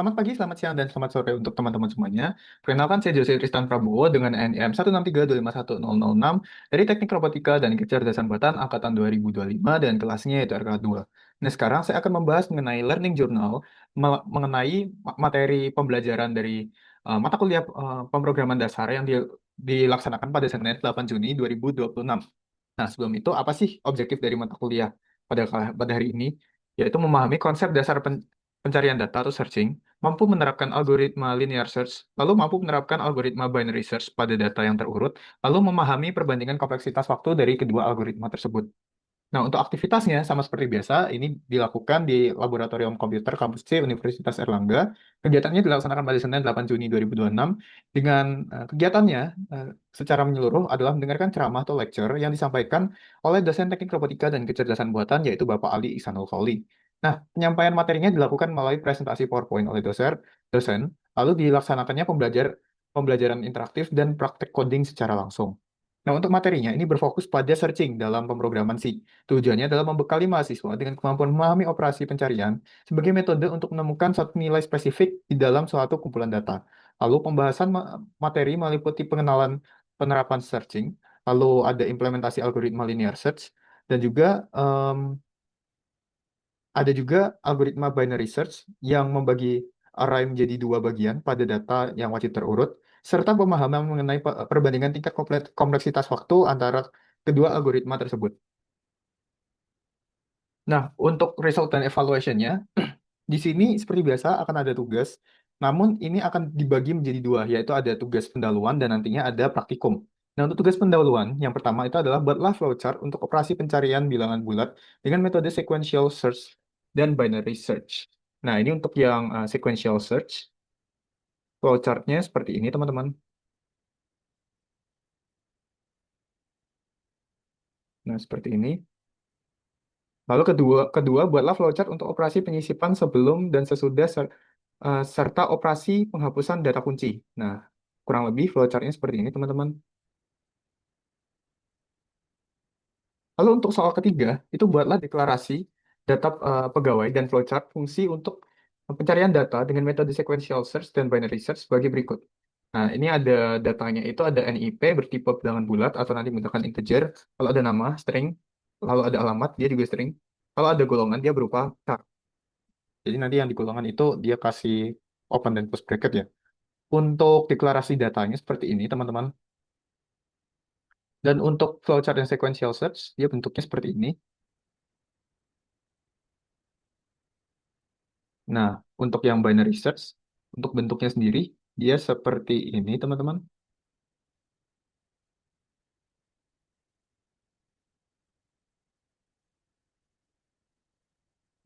Selamat pagi, selamat siang, dan selamat sore untuk teman-teman semuanya. Perkenalkan, saya Jose Tristan Prabowo dengan NIM 163251006 dari Teknik Robotika dan Kecerdasan Buatan Angkatan 2025 dan kelasnya yaitu RK2. Nah, sekarang saya akan membahas mengenai Learning Journal, mengenai materi pembelajaran dari mata kuliah pemrograman dasar yang dilaksanakan pada Senin 8 Juni 2026. Nah, sebelum itu, apa sih objektif dari mata kuliah pada hari ini? Yaitu memahami konsep dasar pencarian data atau searching, mampu menerapkan algoritma linear search, lalu mampu menerapkan algoritma binary search pada data yang terurut, lalu memahami perbandingan kompleksitas waktu dari kedua algoritma tersebut. Nah, untuk aktivitasnya sama seperti biasa, ini dilakukan di Laboratorium Komputer Kampus C Universitas Erlangga. Kegiatannya dilaksanakan pada Senin 8 Juni 2026 dengan kegiatannya secara menyeluruh adalah mendengarkan ceramah atau lecture yang disampaikan oleh dosen teknik robotika dan kecerdasan buatan yaitu Bapak Ali Ihsanul Qauli. Nah, penyampaian materinya dilakukan melalui presentasi PowerPoint oleh dosen, lalu dilaksanakannya pembelajaran interaktif dan praktek coding secara langsung. Nah, untuk materinya ini berfokus pada searching dalam pemrograman C. Tujuannya adalah membekali mahasiswa dengan kemampuan memahami operasi pencarian sebagai metode untuk menemukan suatu nilai spesifik di dalam suatu kumpulan data. Lalu pembahasan materi meliputi pengenalan penerapan searching, lalu ada implementasi algoritma linear search, dan juga ada juga algoritma binary search yang membagi array menjadi dua bagian pada data yang wajib terurut, serta pemahaman mengenai perbandingan tingkat kompleksitas waktu antara kedua algoritma tersebut. Nah, untuk result dan evaluation-nya, di sini seperti biasa akan ada tugas, namun ini akan dibagi menjadi dua, yaitu ada tugas pendahuluan dan nantinya ada praktikum. Nah, untuk tugas pendahuluan, yang pertama itu adalah buatlah flowchart untuk operasi pencarian bilangan bulat dengan metode sequential search dan binary search. Nah, ini untuk yang sequential search, flowchart-nya seperti ini, teman-teman. Nah, seperti ini. Lalu kedua buatlah flowchart untuk operasi penyisipan sebelum dan sesudah serta operasi penghapusan data kunci. Nah, kurang lebih flowchart-nya seperti ini, teman-teman. Lalu untuk soal ketiga, itu buatlah deklarasi data pegawai dan flowchart fungsi untuk pencarian data dengan metode sequential search dan binary search sebagai berikut. Nah, ini ada datanya itu ada NIP bertipe bilangan bulat atau nanti menggunakan integer. Kalau ada nama, string. Lalu ada alamat, dia juga string. Kalau ada golongan, dia berupa char. Jadi nanti yang di golongan itu dia kasih open dan close bracket ya. Untuk deklarasi datanya seperti ini, teman-teman. Dan untuk flowchart dan sequential search, dia bentuknya seperti ini. Nah, untuk yang binary search, untuk bentuknya sendiri, dia seperti ini, teman-teman.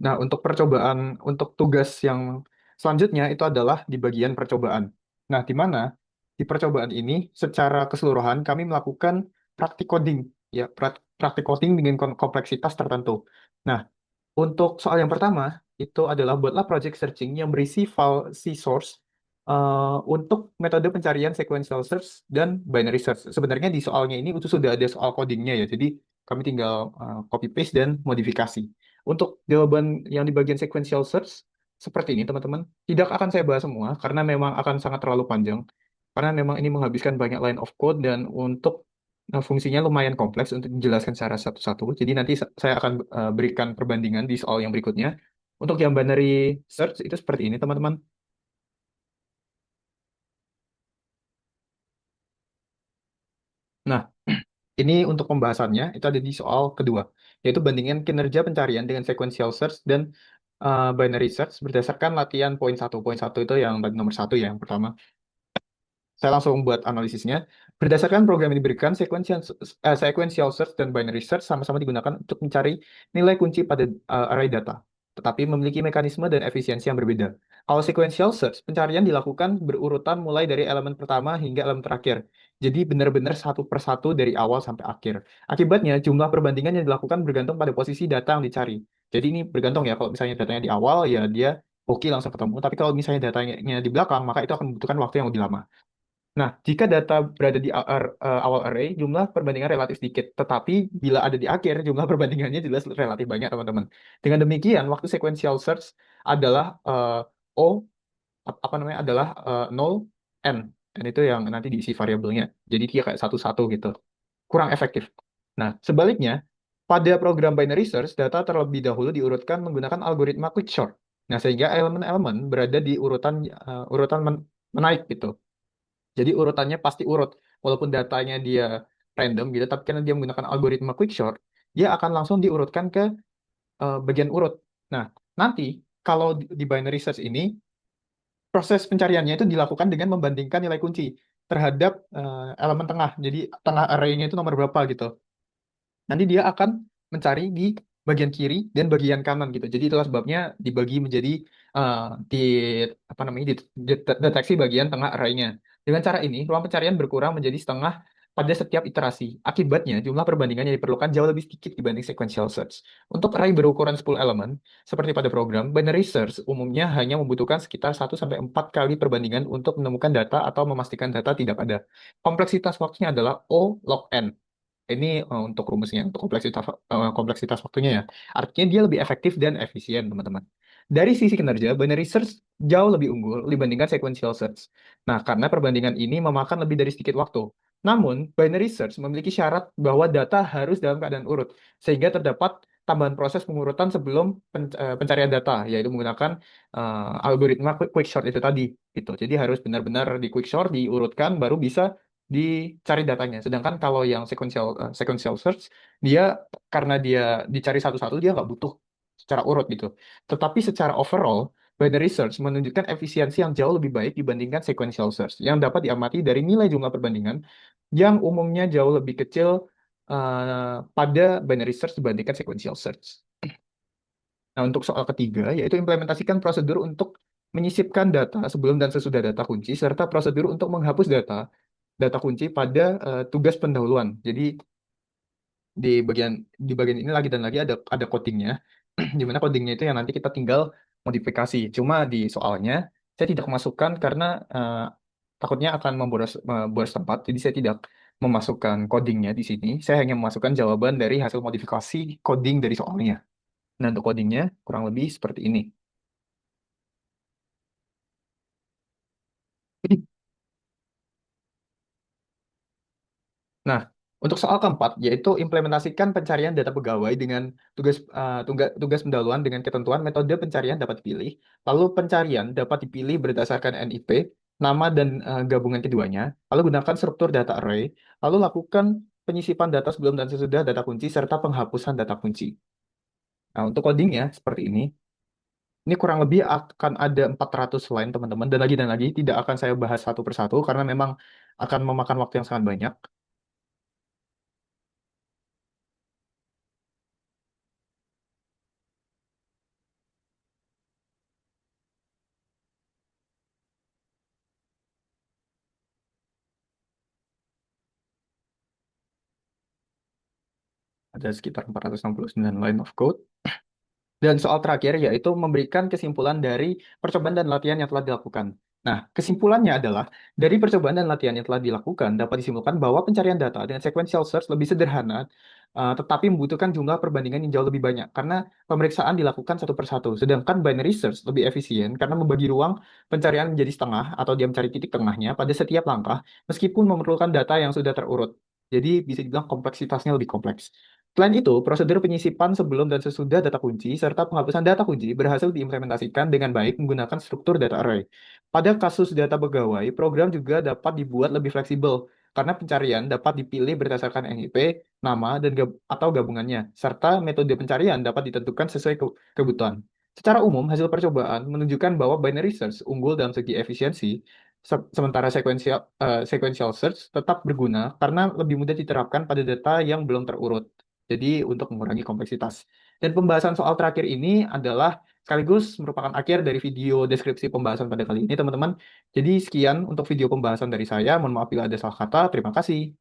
Nah, untuk percobaan, untuk tugas yang selanjutnya itu adalah di bagian percobaan. Nah, di mana di percobaan ini secara keseluruhan kami melakukan praktik coding, ya, praktik coding dengan kompleksitas tertentu. Nah, untuk soal yang pertama, itu adalah buatlah project searching yang berisi file C source untuk metode pencarian sequential search dan binary search. Sebenarnya di soalnya ini itu sudah ada soal codingnya ya, jadi kami tinggal copy paste dan modifikasi. Untuk jawaban yang di bagian sequential search, seperti ini teman-teman. Tidak akan saya bahas semua karena memang akan sangat terlalu panjang. Karena memang ini menghabiskan banyak line of code dan untuk fungsinya lumayan kompleks untuk dijelaskan secara satu-satu. Jadi nanti saya akan berikan perbandingan di soal yang berikutnya. Untuk yang binary search itu seperti ini, teman-teman. Nah, ini untuk pembahasannya itu ada di soal kedua, yaitu bandingkan kinerja pencarian dengan sequential search dan binary search berdasarkan latihan poin satu. Poin satu itu yang tadi nomor satu ya, yang pertama. Saya langsung buat analisisnya. Berdasarkan program yang diberikan, sequential search dan binary search sama-sama digunakan untuk mencari nilai kunci pada array data, tetapi memiliki mekanisme dan efisiensi yang berbeda. Kalau sequential search, pencarian dilakukan berurutan mulai dari elemen pertama hingga elemen terakhir. Jadi benar-benar satu persatu dari awal sampai akhir. Akibatnya, jumlah perbandingan yang dilakukan bergantung pada posisi data yang dicari. Jadi ini bergantung ya, kalau misalnya datanya di awal, ya dia oke langsung ketemu. Tapi kalau misalnya datanya di belakang, maka itu akan membutuhkan waktu yang lebih lama. Nah, jika data berada di awal array, jumlah perbandingan relatif sedikit. Tetapi bila ada di akhir, jumlah perbandingannya jelas relatif banyak, teman-teman. Dengan demikian, waktu sequential search adalah O. apa namanya adalah nol n. N itu yang nanti diisi variabelnya. Jadi dia kayak satu-satu gitu. Kurang efektif. Nah, sebaliknya, pada program binary search, data terlebih dahulu diurutkan menggunakan algoritma quicksort. Nah, sehingga elemen-elemen berada di urutan menaik gitu. Jadi urutannya pasti urut. Walaupun datanya dia random gitu, tapi karena dia menggunakan algoritma quicksort, dia akan langsung diurutkan ke bagian urut. Nah, nanti kalau di binary search ini, proses pencariannya itu dilakukan dengan membandingkan nilai kunci terhadap elemen tengah. Jadi tengah array-nya itu nomor berapa gitu. Nanti dia akan mencari di bagian kiri dan bagian kanan gitu. Jadi itulah sebabnya dibagi menjadi eh, di apa namanya deteksi bagian tengah array-nya. Dengan cara ini, ruang pencarian berkurang menjadi setengah pada setiap iterasi. Akibatnya, jumlah perbandingan yang diperlukan jauh lebih sedikit dibanding sequential search. Untuk array berukuran 10 elemen, seperti pada program, binary search umumnya hanya membutuhkan sekitar 1 sampai 4 kali perbandingan untuk menemukan data atau memastikan data tidak ada. Kompleksitas waktunya adalah O log n. Ini untuk rumusnya, untuk kompleksitas waktunya ya. Artinya dia lebih efektif dan efisien, teman-teman. Dari sisi kinerja, binary search jauh lebih unggul dibandingkan sequential search. Nah, karena perbandingan ini memakan lebih dari sedikit waktu. Namun, binary search memiliki syarat bahwa data harus dalam keadaan urut, sehingga terdapat tambahan proses pengurutan sebelum pencarian data, yaitu menggunakan algoritma quicksort itu tadi. Gitu. Jadi harus benar-benar di quicksort, diurutkan, baru bisa dicari datanya. Sedangkan kalau yang sequential search, dia karena dia dicari satu-satu, dia nggak butuh secara urut gitu. Tetapi secara overall, binary search menunjukkan efisiensi yang jauh lebih baik dibandingkan sequential search, yang dapat diamati dari nilai jumlah perbandingan yang umumnya jauh lebih kecil pada binary search dibandingkan sequential search. Nah, untuk soal ketiga, yaitu implementasikan prosedur untuk menyisipkan data sebelum dan sesudah data kunci, serta prosedur untuk menghapus data kunci pada tugas pendahuluan. Jadi di bagian ini lagi dan lagi ada codingnya, di mana codingnya itu yang nanti kita tinggal modifikasi. Cuma di soalnya saya tidak masukkan karena takutnya akan memboros tempat, jadi saya tidak memasukkan codingnya di sini. Saya hanya memasukkan jawaban dari hasil modifikasi coding dari soalnya. Nah, untuk codingnya kurang lebih seperti ini. Nah, untuk soal keempat, yaitu implementasikan pencarian data pegawai dengan tugas pendahuluan dengan ketentuan metode pencarian dapat dipilih. Lalu pencarian dapat dipilih berdasarkan NIP, nama dan gabungan keduanya. Lalu gunakan struktur data array. Lalu lakukan penyisipan data sebelum dan sesudah data kunci serta penghapusan data kunci. Nah, untuk codingnya seperti ini. Ini kurang lebih akan ada 400 line, teman-teman. Dan lagi, tidak akan saya bahas satu persatu karena memang akan memakan waktu yang sangat banyak. Ada sekitar 469 line of code. Dan soal terakhir yaitu memberikan kesimpulan dari percobaan dan latihan yang telah dilakukan. Nah, kesimpulannya adalah dari percobaan dan latihan yang telah dilakukan dapat disimpulkan bahwa pencarian data dengan sequential search lebih sederhana, tetapi membutuhkan jumlah perbandingan yang jauh lebih banyak karena pemeriksaan dilakukan satu persatu. Sedangkan binary search lebih efisien karena membagi ruang pencarian menjadi setengah atau dia mencari titik tengahnya pada setiap langkah, meskipun memerlukan data yang sudah terurut. Jadi bisa dibilang kompleksitasnya lebih kompleks. Selain itu, prosedur penyisipan sebelum dan sesudah data kunci serta penghapusan data kunci berhasil diimplementasikan dengan baik menggunakan struktur data array. Pada kasus data pegawai, program juga dapat dibuat lebih fleksibel karena pencarian dapat dipilih berdasarkan NIP, nama, dan atau gabungannya, serta metode pencarian dapat ditentukan sesuai kebutuhan. Secara umum, hasil percobaan menunjukkan bahwa binary search unggul dalam segi efisiensi, sementara sequential search tetap berguna karena lebih mudah diterapkan pada data yang belum terurut. Jadi untuk mengurangi kompleksitas. Dan pembahasan soal terakhir ini adalah sekaligus merupakan akhir dari video deskripsi pembahasan pada kali ini, teman-teman. Jadi sekian untuk video pembahasan dari saya. Mohon maaf bila ada salah kata. Terima kasih.